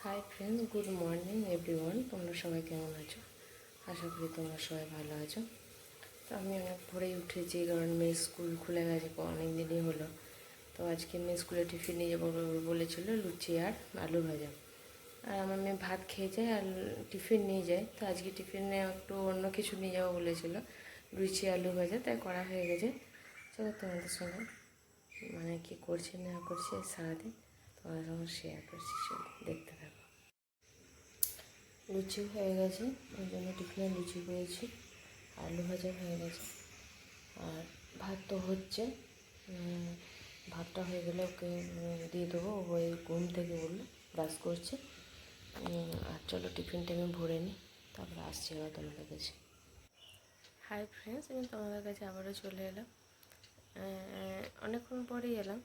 Hi friends, good morning everyone. তোমরা সবাই কেমন আছো? আশা করি তোমরা সবাই ভালো আছো। তো আমি অনেক ভোরেই উঠেছি, কারণ মেয়ে স্কুল খুলে গেছে, অনেক দিনই হলো। তো আজকে মেয়ে স্কুলে টিফিন নিয়ে যাবো বলেছিল, লুচি আর আলু ভাজা। আর আমার মেয়ে ভাত খেয়ে যায় আর টিফিন নিয়ে যায়। তো আজকে টিফিনে একটু অন্য কিছু নিয়ে যাবো বলেছিল, লুচি আলু ভাজা, তাই করা হয়ে গেছে। চলো তোমাদের সঙ্গে মানে কী করছে না করছে সারাদিন তোমাদের সঙ্গে শেয়ার করছি, চলো দেখতে থাকো। লুচি হয়ে গেছে, ওই জন্য টিফিনে লুচি করেছি, আলু ভাজা হয়ে গেছে, আর ভাত তো হচ্ছে। ভাতটা হয়ে গেলে ওকে দিয়ে দেবো, ওই ঘুম থেকে উঠলো, ব্রাশ করছে। আর চলো টিফিনটা আমি ভরে নিই, তারপরে আসছি আবার তোমাদের কাছে। হাই ফ্রেন্ডস, আমি তোমাদের কাছে আবারও চলে এলাম। অনেকক্ষণ পরেই এলাম,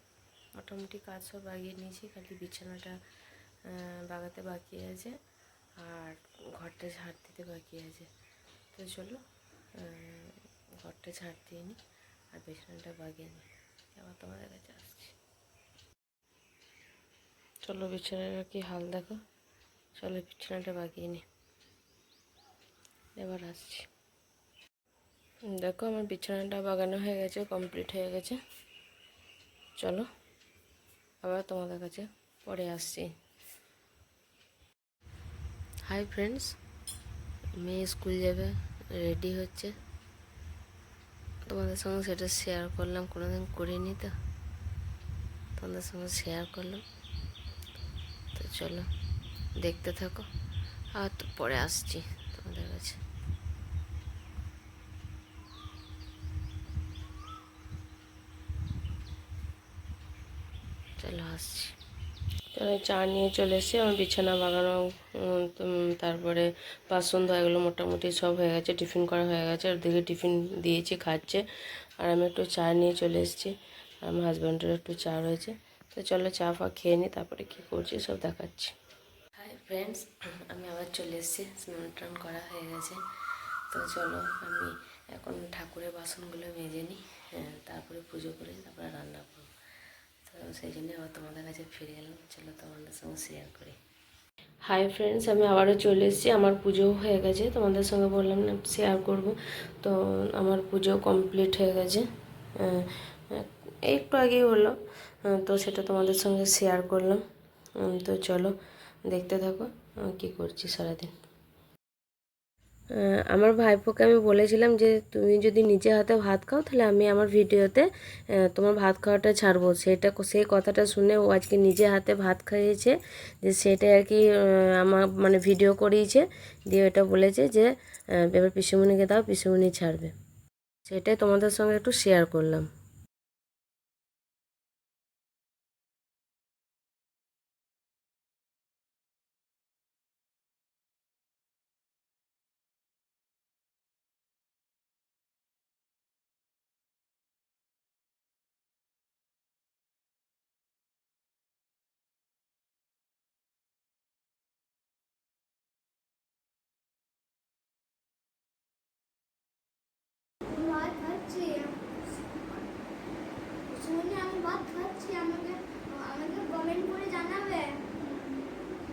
মোটামুটি কাজ সব বাগিয়ে নিয়েছি, খালি বিছানাটা বাগাতে বাকি আছে আর ঘরটা ঝাড় দিতে বাকি আছে। তো চলো ঘরটা ঝাড় দিয়ে নিই আর বিছানাটা বাগিয়ে নিই, আবার তোমাদের কাছে আসছি। চলো বিছানাটা কি হাল দেখো, চলো বিছানাটা বাগিয়ে নিই, এবার আসছি। দেখো আমার বিছানাটা বাগানো হয়ে গেছে, কমপ্লিট হয়ে গেছে। চলো আবার তোমাদের কাছে পরে আসছি। হাই ফ্রেন্ডস, মেয়ে স্কুল যাবে, রেডি হচ্ছে, তোমাদের সঙ্গে সেটা শেয়ার করলাম, কোনোদিন করিনি তো তোমাদের সঙ্গে শেয়ার করলাম। তো চলো দেখতে থাকো, আর তো পরে আসছি তোমাদের কাছে। চলো আসছি। চলো চা নিয়ে চলে এসেছি, আমার বিছানা বাগানো, তারপরে বাসন ধোয়া, এগুলো মোটামুটি সব হয়ে গেছে, টিফিন করা হয়ে গেছে, আর দিকে টিফিন দিয়েছি খাচ্ছে, আর আমি একটু চা নিয়ে চলে এসেছি, আর আমার হাজব্যান্ডের একটু চা রয়েছে। তো চলো চা ফা খেয়ে নিই, তারপরে কী করছি সব দেখাচ্ছি। হাই ফ্রেন্ডস, আমি আবার চলে এসেছি, স্নান টান করা হয়ে গেছে। তো চলো আমি এখন ঠাকুরের বাসনগুলো মেজে নিই, তারপরে পুজো করে তারপরে রান্না করব। তো সেই জন্য আবার তোমাদের কাছে ফিরে এলাম, চলো তোমাদের সঙ্গে শেয়ার করি। হাই ফ্রেন্ডস, আমি আবারও চলে এসেছি, আমার পুজো হয়ে গেছে, তোমাদের সঙ্গে বললাম না শেয়ার করব। তো আমার পুজো কমপ্লিট হয়ে গেছে, একটু আগেই হলো, তো সেটা তোমাদের সঙ্গে শেয়ার করলাম। তো চলো দেখতে থাকো কী করছি সারাদিন। আমার ভাইপোকে আমি বলেছিলাম যে তুমি যদি নিজে হাতে ভাত খাও তাহলে আমি আমার ভিডিওতে তোমার ভাত খাওয়াটা ছাড়বো, সেই কথাটা শুনে ও আজকে নিজে হাতে ভাত খাইয়েছে, যে সেটাই আর কি আমার মানে ভিডিও করিয়েছে, দিয়ে এটা বলেছে যে এবার পিসিমণিকে দাও, পিসিমণি ছাড়বে। সেটাই তোমাদের সঙ্গে একটু শেয়ার করলাম। ভাত খাচ্ছি, শুনে আমি ভাত খাচ্ছি, আমাকে আমাকে কমেন্ট করে জানাবে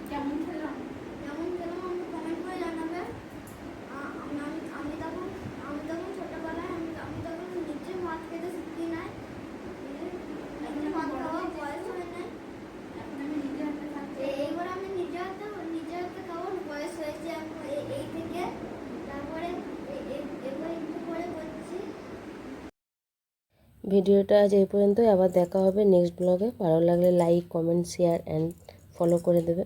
কেমন খেলাম, কেমন খেলাম আমাকে কমেন্ট করে জানাবে। আমি আমি আমি তখন আমি তখন ছোটবেলায় আমি তখন নিজে ভাত খেতে শিখি নাই, নিজে ভাত খাওয়া বয়স হয় নাই, এখন আমি নিজে হাতে খাচ্ছি, এইবার আমি নিজে হাতে খাওয়ার বয়স হয়েছে এই থেকে, তারপরে এবার একটু করে করছি। ভিডিওটা আজ এই পর্যন্তই, আবার দেখা হবে নেক্সট ব্লগে। ভালো লাগলে like, comment, share and follow করে দেবে।